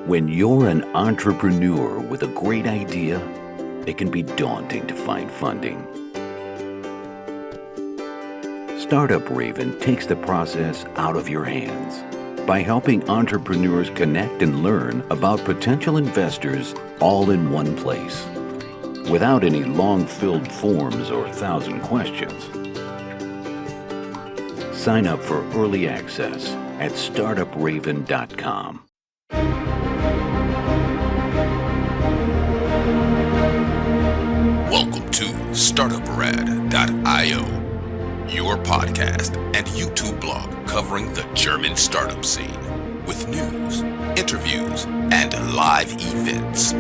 When you're an entrepreneur with a great idea, it can be daunting to find funding. Startup Raven takes the process out of your hands by helping entrepreneurs connect and learn about potential investors all in one place, without any long-filled forms or 1,000 questions. Sign up for early access at Startuprad.io. Welcome to Startuprad.io, your podcast and YouTube blog covering the German startup scene with news, interviews, and live events.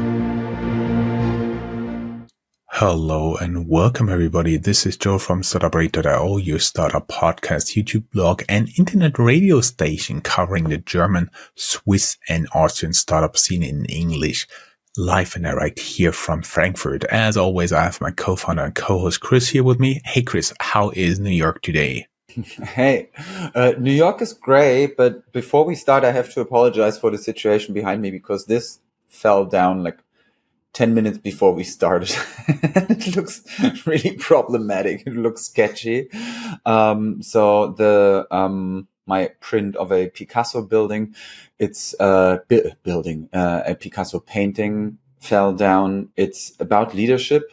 Hello and welcome everybody. This is Joe from Startuprad.io, your startup podcast, YouTube blog, and internet radio station covering the German, Swiss, and Austrian startup scene in English. Live and direct here from Frankfurt. As always, I have my co-founder and co-host Chris here with me. Hey Chris, how is New York today? Hey, New York is great, but before we start, I have to apologize for the situation behind me because this fell down like 10 minutes before we started. It looks really problematic. It looks sketchy. My print of a Picasso building, it's a Picasso painting fell down. It's about leadership.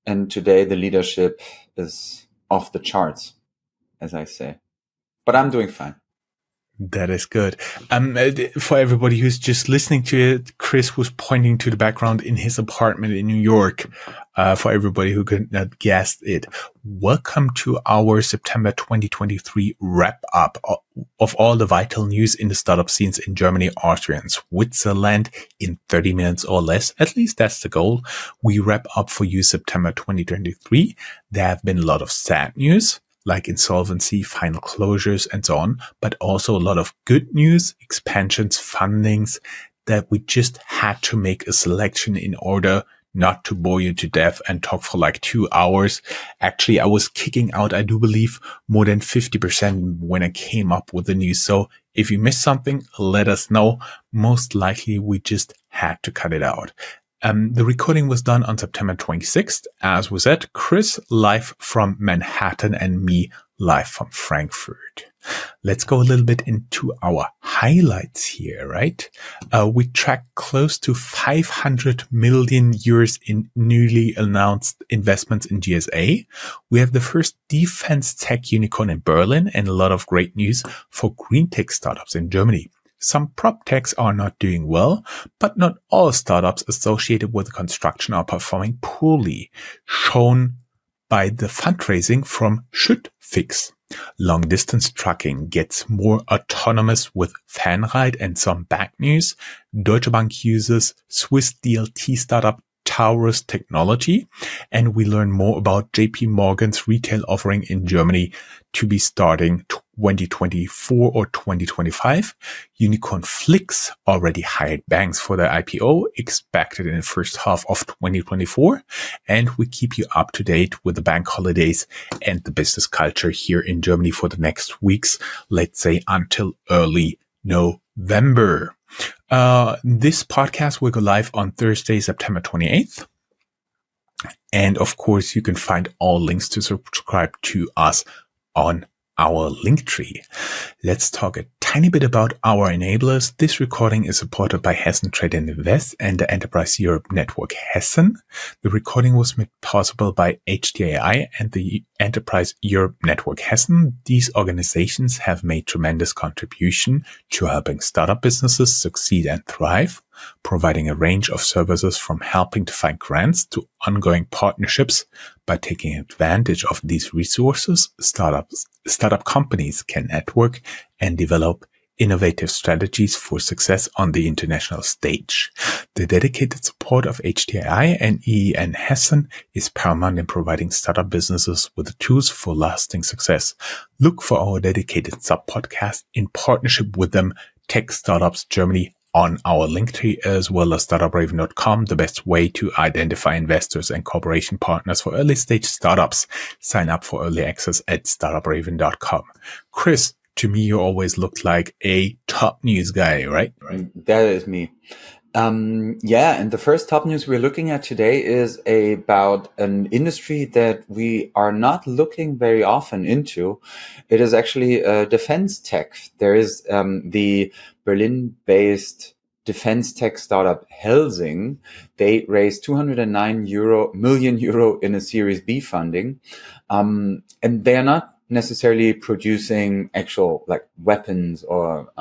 And today the leadership is off the charts, as I say. But I'm doing fine. That is good. For everybody who's just listening to it, Chris was pointing to the background in his apartment in New York. For everybody who could not guess it, welcome to our September 2023 wrap up of all the vital news in the startup scenes in Germany, Austria, and Switzerland in 30 minutes or less. At least that's the goal. We wrap up for you September 2023. There have been a lot of sad news, like insolvency, final closures, and so on, but also a lot of good news, expansions, fundings that we just had to make a selection in order not to bore you to death and talk for like 2 hours. Actually, I was kicking out, I do believe, more than 50% when I came up with the news. So if you missed something, let us know. Most likely, we just had to cut it out. The recording was done on September 26th. As was said, Chris live from Manhattan and me live from Frankfurt. Let's go a little bit into our highlights here, right? We tracked close to 500 million euros in newly announced investments in GSA. We have the first defense tech unicorn in Berlin and a lot of great news for Greentech startups in Germany. Some proptechs are not doing well, but not all startups associated with construction are performing poorly, shown by the fundraising from Schüttfix. Long-distance trucking gets more autonomous with FERNRIDE, and some bad news. Deutsche Bank uses Swiss DLT startup Taurus technology, and we learn more about JP Morgan's retail offering in Germany to be starting 2024 or 2025. Unicorn Flix already hired banks for their IPO, expected in the first half of 2024. And we keep you up to date with the bank holidays and the business culture here in Germany for the next weeks, let's say until early November. This podcast will go live on Thursday, September 28th. And of course, you can find all links to subscribe to us on our link tree. Let's talk a tiny bit about our enablers. This recording is supported by Hessen Trade and Invest and the Enterprise Europe Network Hessen. The recording was made possible by HTAI and the Enterprise Europe Network Hessen. These organizations have made tremendous contribution to helping startup businesses succeed and thrive, providing a range of services from helping to find grants to ongoing partnerships. By taking advantage of these resources, startup companies can network and develop innovative strategies for success on the international stage. The dedicated support of HTI and EEN Hessen is paramount in providing startup businesses with the tools for lasting success. Look for our dedicated sub-podcast in partnership with them, Tech Startups Germany, on our link tree, as well as Startupraven.com, the best way to identify investors and cooperation partners for early stage startups. Sign up for early access at Startupraven.com. Chris, to me, you always looked like a top news guy, right? That is me. And the first top news we're looking at today is about an industry that we are not looking very often into. It is actually defense tech. There is the Berlin-based defense tech startup Helsing. They raised 209 million euro in a Series B funding, and they are not necessarily producing actual like weapons or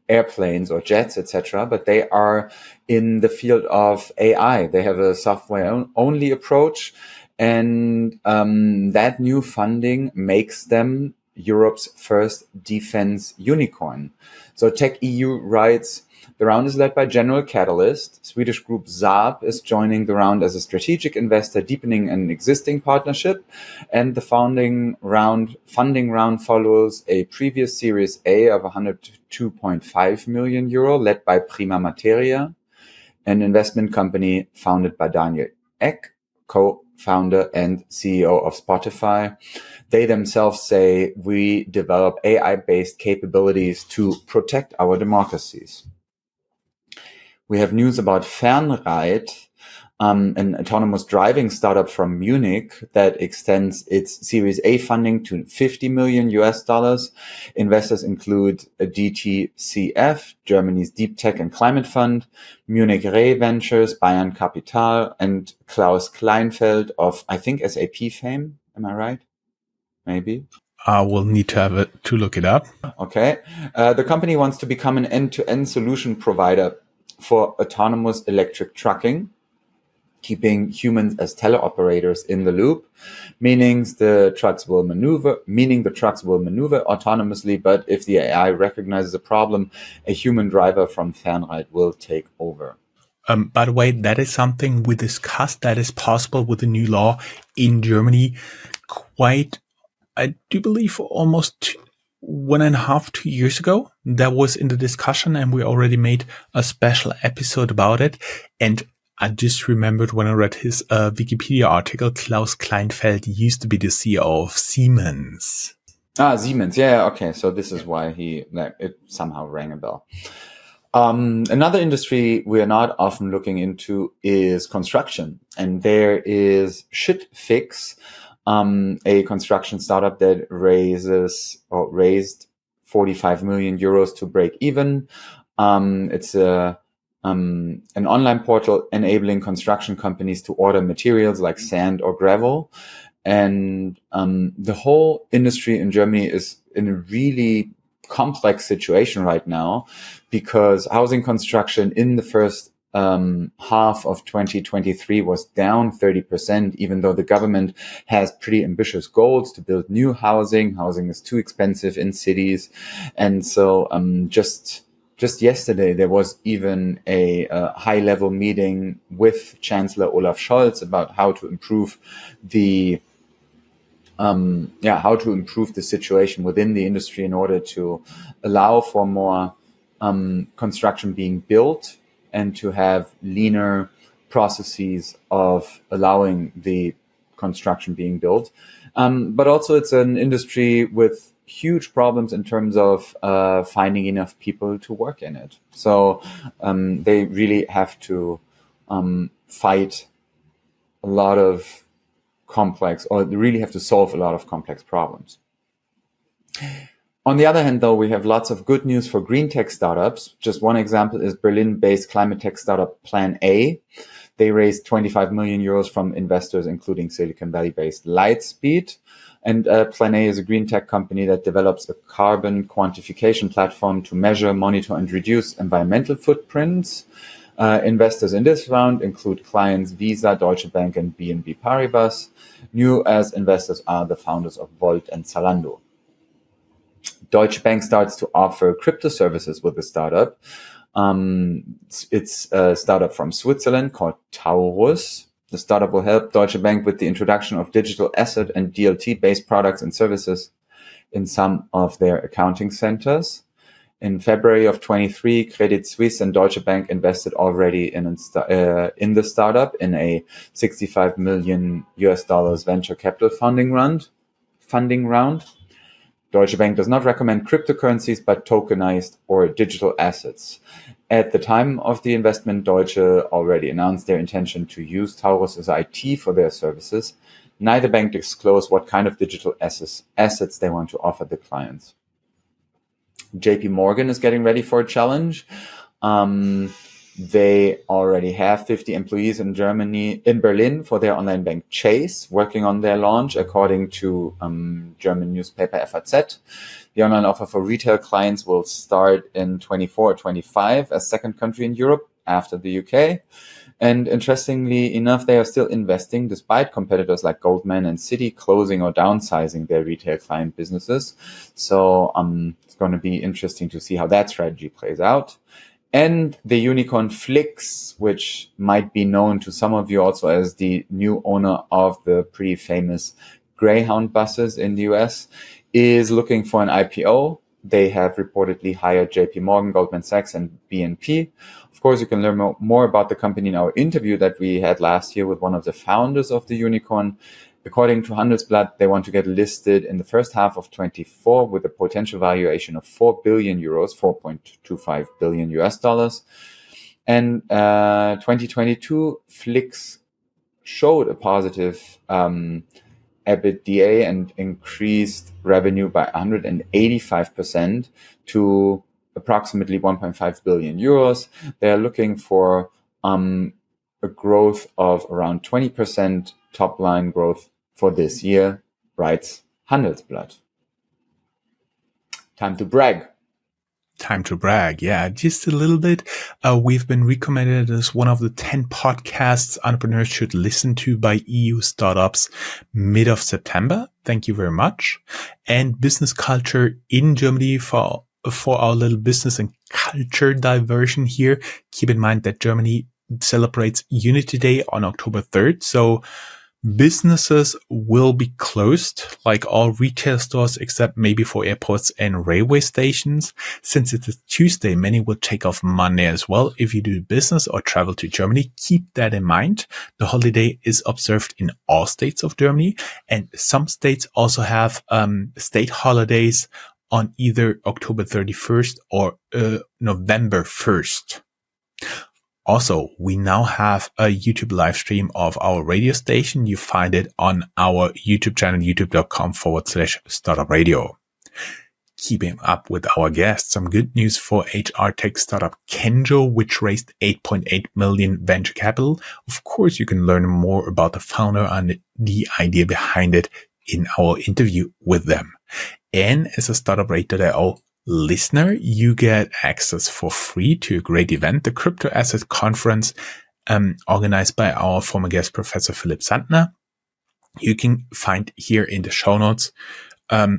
airplanes or jets, etc., but they are in the field of AI. They have a software-only approach, and that new funding makes them Europe's first defense unicorn. So Tech EU writes, the round is led by General Catalyst. Swedish group Saab is joining the round as a strategic investor, deepening an existing partnership. And the funding round follows a previous Series A of 102.5 million euro, led by Prima Materia, an investment company founded by Daniel Ek, co-founder and CEO of Spotify. They themselves say, we develop AI-based capabilities to protect our democracies. We have news about FERNRIDE, an autonomous driving startup from Munich that extends its Series A funding to $50 million. Investors include DTCF, Germany's Deep Tech and Climate Fund, Munich Re Ventures, Bayern Capital, and Klaus Kleinfeld of, I think, SAP fame. Am I right? Maybe. We'll need to look it up. Okay. The company wants to become an end-to-end solution provider for autonomous electric trucking, keeping humans as teleoperators in the loop, meaning the trucks will maneuver autonomously, but if the AI recognizes a problem, a human driver from FERNRIDE will take over. By the way, that is something we discussed that is possible with the new law in Germany. I do believe almost 1.5 to 2 years ago, that was in the discussion, and we already made a special episode about it. And I just remembered when I read his Wikipedia article, Klaus Kleinfeld used to be the CEO of Siemens. Siemens. Yeah. Okay. So this is why it somehow rang a bell. Another industry we are not often looking into is construction. And there is Schüttfix, a construction startup that raised 45 million euros to break even. It's an online portal enabling construction companies to order materials like sand or gravel. And the whole industry in Germany is in a really complex situation right now, because housing construction in the first half of 2023 was down 30%, even though the government has pretty ambitious goals to build new housing. Housing is too expensive in cities. And so just yesterday, there was even a high-level meeting with Chancellor Olaf Scholz about how to improve the situation within the industry in order to allow for more construction being built and to have leaner processes of allowing the construction being built. But also it's an industry with huge problems in terms of finding enough people to work in it. So they really have to fight a lot of they really have to solve a lot of complex problems. On the other hand, though, we have lots of good news for Greentech startups. Just one example is Berlin-based climate tech startup Plan A. They raised 25 million euros from investors, including Silicon Valley-based Lightspeed. And Plan A is a green tech company that develops a carbon quantification platform to measure, monitor, and reduce environmental footprints. Investors in this round include clients Visa, Deutsche Bank, and BNP Paribas. New as investors are the founders of Volt and Zalando. Deutsche Bank starts to offer crypto services with the startup. It's a startup from Switzerland called Taurus. The startup will help Deutsche Bank with the introduction of digital asset and DLT-based products and services in some of their accounting centers. In February of 23, Credit Suisse and Deutsche Bank invested already in the startup in a $65 million venture capital funding round. Deutsche Bank does not recommend cryptocurrencies, but tokenized or digital assets. At the time of the investment, Deutsche already announced their intention to use Taurus as IT for their services. Neither bank disclosed what kind of digital assets they want to offer the clients. JP Morgan is getting ready for a challenge. They already have 50 employees in Berlin for their online bank Chase, working on their launch, according to German newspaper FAZ. The online offer for retail clients will start in 24 or 25 as second country in Europe after the UK. And interestingly enough, they are still investing despite competitors like Goldman and Citi closing or downsizing their retail client businesses. So it's going to be interesting to see how that strategy plays out. And the unicorn Flix, which might be known to some of you also as the new owner of the pretty famous Greyhound buses in the US, is looking for an IPO. They have reportedly hired JP Morgan, Goldman Sachs, and BNP. Of course, you can learn more about the company in our interview that we had last year with one of the founders of the unicorn. According to Handelsblatt, they want to get listed in the first half of 24 with a potential valuation of 4 billion euros, 4.25 billion US dollars. And 2022, Flix showed a positive EBITDA and increased revenue by 185% to approximately 1.5 billion euros. They're looking for a growth of around 20% top line growth for this year, writes Handelsblatt. Time to brag. Time to brag. Yeah, just a little bit. We've been recommended as one of the 10 podcasts entrepreneurs should listen to by EU startups mid of September. Thank you very much. And business culture in Germany for our little business and culture diversion here. Keep in mind that Germany celebrates Unity Day on October 3rd. So businesses will be closed, like all retail stores, except maybe for airports and railway stations. Since it's a Tuesday, many will take off Monday as well. If you do business or travel to Germany, keep that in mind. The holiday is observed in all states of Germany, and some states also have state holidays on either October 31st or November 1st. Also, we now have a YouTube live stream of our radio station. You find it on our YouTube channel, youtube.com/startupradio. Keeping up with our guests, some good news for HR tech startup Kenjo, which raised 8.8 million venture capital. Of course, you can learn more about the founder and the idea behind it in our interview with them. And as a Startuprad.io listener, you get access for free to a great event, the Crypto Asset Conference, organized by our former guest, Professor Philipp Sandner. You can find here in the show notes,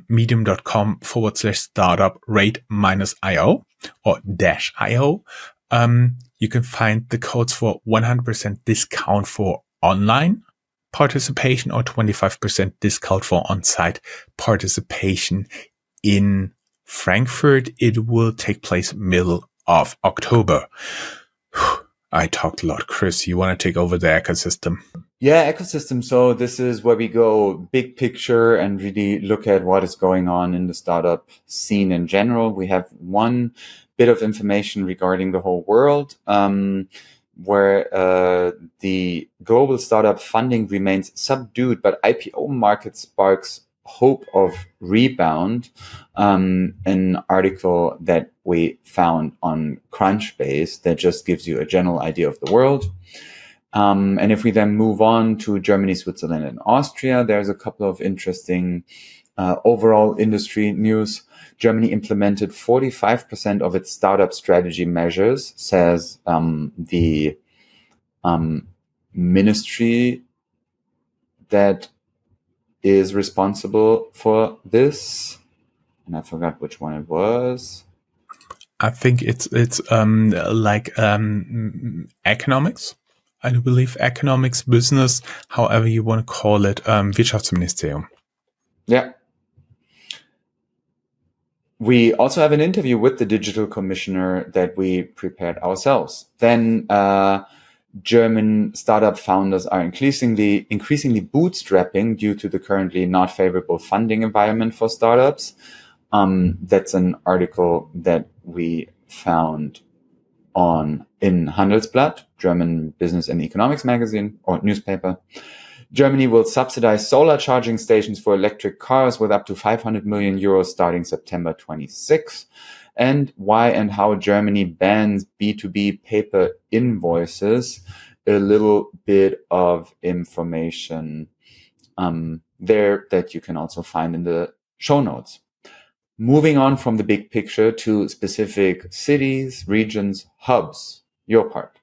medium.com/startuprad-io or -io. You can find the codes for 100% discount for online participation or 25% discount for on-site participation in Frankfurt. It will take place middle of October. I talked a lot. Chris, you want to take over the ecosystem? Yeah, ecosystem. So this is where we go big picture and really look at what is going on in the startup scene in general. We have one bit of information regarding the whole world, where the global startup funding remains subdued, but IPO market sparks hope of rebound. An article that we found on Crunchbase that just gives you a general idea of the world. And if we then move on to Germany, Switzerland, and Austria, there's a couple of interesting overall industry news. Germany implemented 45% of its startup strategy measures, says the ministry that is responsible for this. And I forgot which one it was. I think it's like economics. I do believe economics, business, however you want to call it, Wirtschaftsministerium. Yeah. We also have an interview with the digital commissioner that we prepared ourselves. Then German startup founders are increasingly bootstrapping due to the currently not favorable funding environment for startups. That's an article that we found in Handelsblatt, German business and economics magazine or newspaper. Germany will subsidize solar charging stations for electric cars with up to 500 million euros starting September 26. And why and how Germany bans B2B paper invoices. A little bit of information there that you can also find in the show notes. Moving on from the big picture to specific cities, regions, hubs. Your part.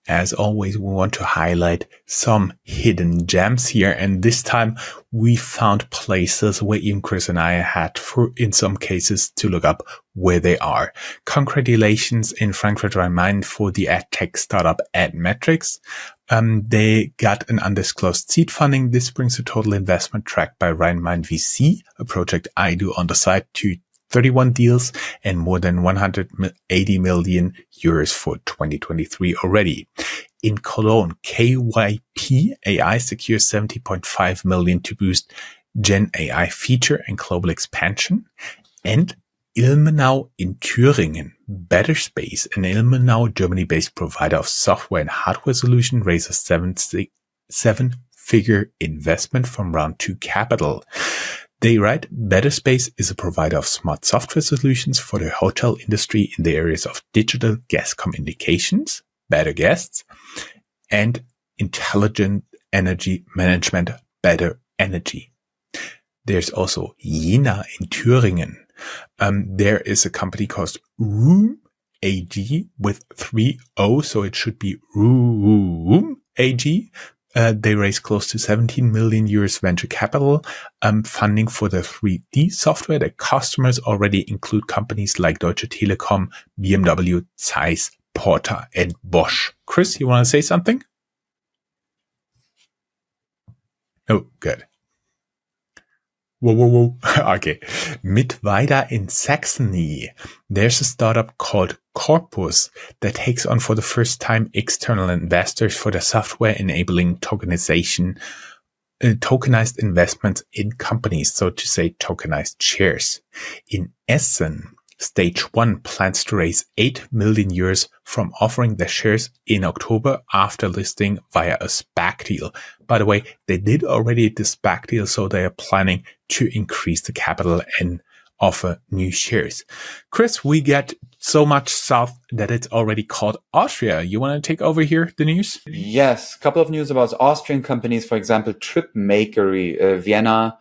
As always, we want to highlight some hidden gems here. And this time we found places where even Chris and I had, in some cases, to look up where they are. Congratulations in Frankfurt, Rhine-Main for the edtech startup AdMetrics. They got an undisclosed seed funding. This brings the total investment tracked by Rhine-Main VC, a project I do on the side, to 31 deals and more than 180 million euros for 2023 already. In Cologne, KYP AI secures 70.5 million to boost Gen AI feature and global expansion. And Ilmenau in Thüringen, Better Space, an Ilmenau, Germany-based provider of software and hardware solution, raises seven-figure investment from round 2 capital. They write, Better Space is a provider of smart software solutions for the hotel industry in the areas of digital guest communications, better guests, and intelligent energy management, better energy. There's also Jena in Thüringen. There is a company called Room AG with 3 O, so it should be Room AG. They raised close to 17 million euros venture capital funding for the 3D software. Their customers already include companies like Deutsche Telekom, BMW, Zeiss, Porter, and Bosch. Chris, you want to say something? Oh, good. Whoa. Okay. Mittweida in Saxony. There's a startup called Corpus that takes on for the first time external investors for the software enabling tokenized investments in companies, so to say tokenized shares. In Essen, Stage 1 plans to raise 8 million euros from offering their shares in October after listing via a SPAC deal. By the way, they did already the SPAC deal, so they are planning to increase the capital and offer new shares. Chris, we get so much stuff that it's already called Austria. You want to take over here, the news? Yes, a couple of news about Austrian companies. For example, Tripmakery, Vienna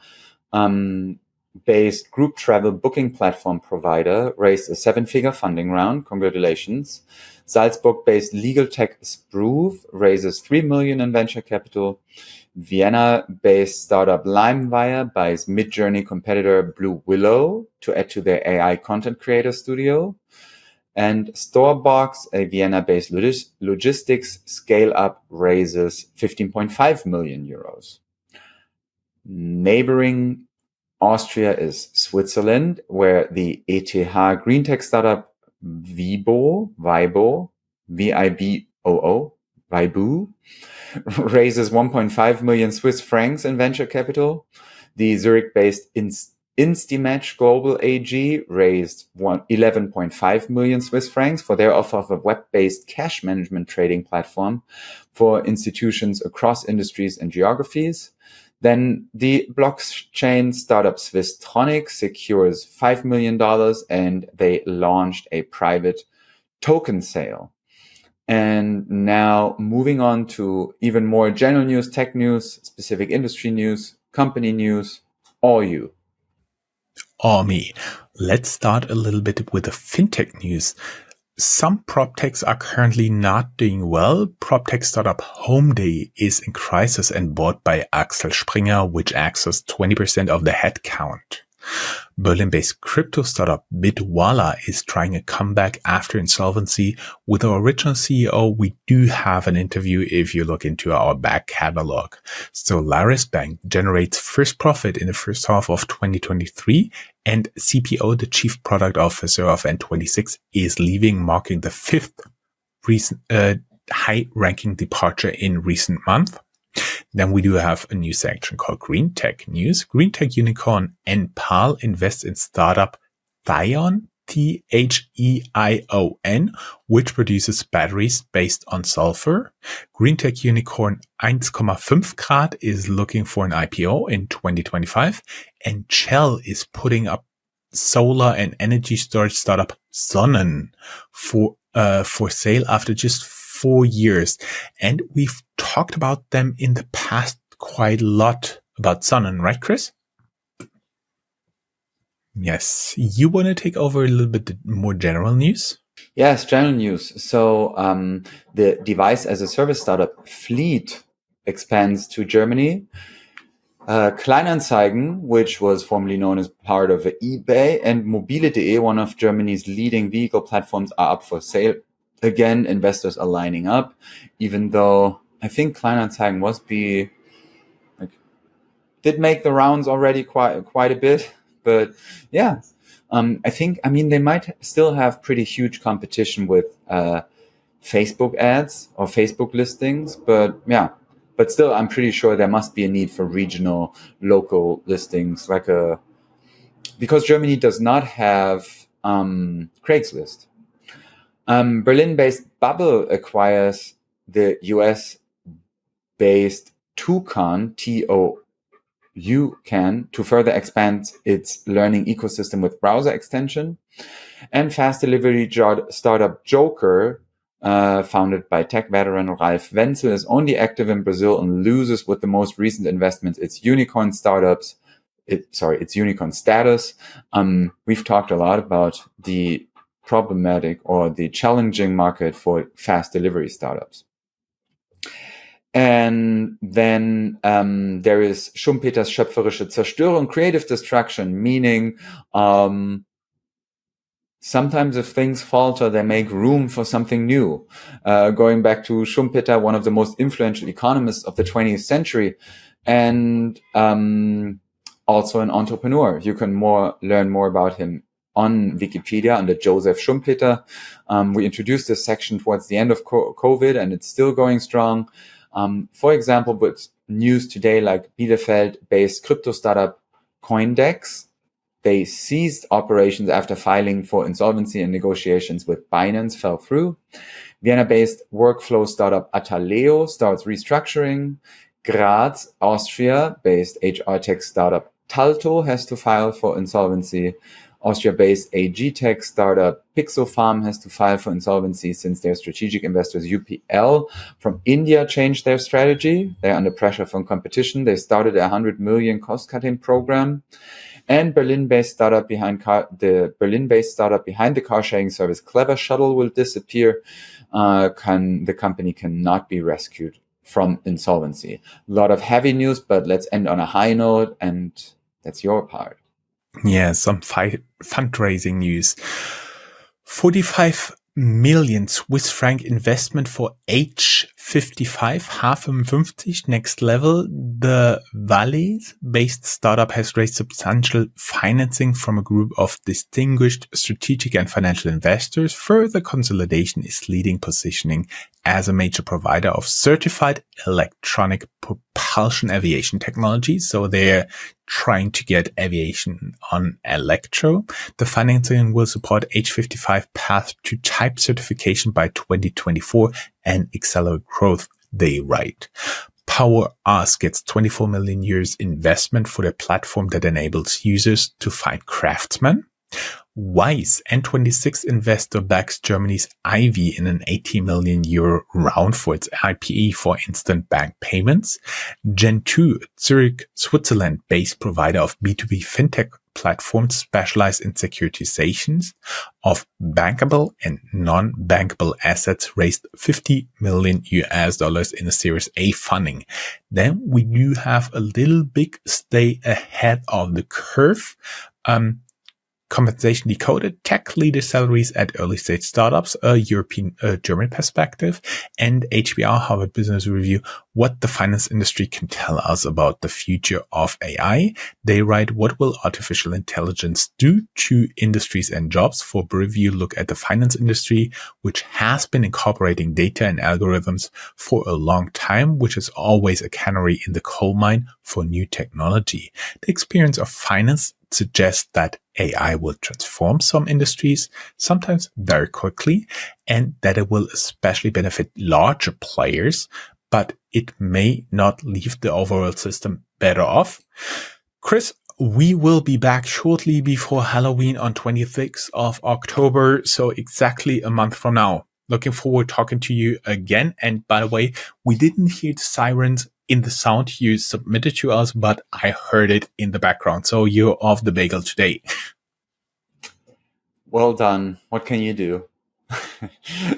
based group travel booking platform provider, raised a 7-figure funding round. Congratulations. Salzburg-based legal tech Spruve raises 3 million in venture capital. Vienna-based startup LimeWire buys Midjourney competitor Blue Willow to add to their AI content creator studio. And Storebox, a Vienna-based logistics scale-up, raises 15.5 million euros. Neighboring Austria is Switzerland, where the ETH Greentech startup Vibo, V-I-B-O-O, raises 1.5 million Swiss francs in venture capital. The Zurich-based Instimatch Global AG raised 11.5 million Swiss francs for their offer of a web-based cash management trading platform for institutions across industries and geographies. Then the blockchain startup Swiss secures $5 million and they launched a private token sale. And now moving on to even more general news, tech news, specific industry news, company news, all you. All me. Let's start a little bit with the fintech news. Some proptechs are currently not doing well. Proptech startup Homeday is in crisis and bought by Axel Springer, which accesses 20% of the headcount. Berlin-based crypto startup Bitwala is trying a comeback after insolvency. With our original CEO, we do have an interview if you look into our back catalog. Solaris Bank generates first profit in the first half of 2023, and CPO, the Chief Product Officer of N26, is leaving, marking the fifth high-ranking departure in recent months. Then we do have a new section called Greentech News. Greentech unicorn NPAL invests in startup Thion, Theion, which produces batteries based on sulfur. Greentech unicorn 1,5 Grad is looking for an IPO in 2025. And Shell is putting up solar and energy storage startup Sonnen for sale after just 4 years. And we've talked about them in the past quite a lot about Sonnen, right, Chris? Yes. You want to take over a little bit more general news? Yes, general news. So the device as a service startup Fleet expands to Germany. Kleinanzeigen, which was formerly known as part of eBay, and mobile.de, one of Germany's leading vehicle platforms, are up for sale. Again, investors are lining up, even though I think Kleinanzeigen did make the rounds already quite a bit. But yeah, I mean, they might still have pretty huge competition with Facebook ads or Facebook listings, but yeah. But still, I'm pretty sure there must be a need for regional, local listings, because Germany does not have Craigslist. Berlin-based Bubble acquires the US-based Toucan, Toucan, to further expand its learning ecosystem with browser extension. And fast delivery startup Joker, founded by tech veteran Ralf Wenzel, is only active in Brazil and loses with the most recent investments its unicorn status. We've talked a lot about the problematic or the challenging market for fast delivery startups. And then there is Schumpeters schöpferische Zerstörung, creative destruction, meaning sometimes if things falter, they make room for something new. Going back to Schumpeter, one of the most influential economists of the 20th century, and also an entrepreneur. You can learn more about him on Wikipedia under Joseph Schumpeter. We introduced this section towards the end of COVID, and it's still going strong. For example, with news today like Bielefeld-based crypto startup Coindex, they ceased operations after filing for insolvency and negotiations with Binance fell through. Vienna-based workflow startup Ataleo starts restructuring. Graz, Austria-based HR tech startup Talto has to file for insolvency. Austria-based AG tech startup Pixofarm has to file for insolvency since their strategic investors UPL from India changed their strategy. They're under pressure from competition. They started a 100 million cost-cutting program. And Berlin-based startup behind the car-sharing service Clever Shuttle will disappear. The company cannot be rescued from insolvency. A lot of heavy news, but let's end on a high note, and that's your part. Yeah, some fundraising news. 45 million Swiss franc investment for H55, H55, next level. The Valais-based startup has raised substantial financing from a group of distinguished strategic and financial investors. Further consolidation is leading positioning as a major provider of certified electronic propulsion aviation technology. So they're trying to get aviation on electro. The financing will support H55 path to type certification by 2024 and accelerate growth, they write. PowerAsk gets 24 million euros investment for their platform that enables users to find craftsmen. Wise, N26 investor, backs Germany's Ivy in an 80 million euro round for its IPE for instant bank payments. Gen2, Zurich, Switzerland-based provider of B2B fintech platforms specialized in securitizations of bankable and non-bankable assets, raised $50 million in a Series A funding. Then we do have a little big stay ahead of the curve. Compensation Decoded, Tech Leader Salaries at Early Stage Startups, a German perspective, and HBR, Harvard Business Review, What the Finance Industry Can Tell Us About the Future of AI. They write, What Will Artificial Intelligence Do to Industries and Jobs? For Review, look at the finance industry, which has been incorporating data and algorithms for a long time, which is always a canary in the coal mine for new technology. The experience of finance suggests that AI will transform some industries, sometimes very quickly, and that it will especially benefit larger players, but it may not leave the overall system better off. Chris, we will be back shortly before Halloween on 26th of October, so exactly a month from now. Looking forward to talking to you again. And by the way, we didn't hear the sirens in the sound you submitted to us, but I heard it in the background. So you're off the bagel today. Well done. What can you do?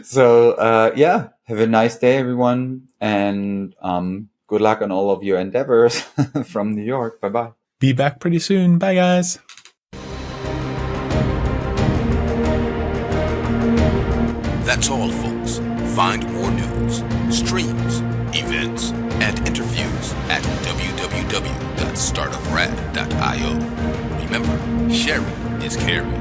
So, yeah, have a nice day, everyone. And good luck on all of your endeavors from New York. Bye-bye. Be back pretty soon. Bye, guys. That's all, folks. Find more news, streams, events, and interviews at www.startuprad.io. Remember, sharing is caring.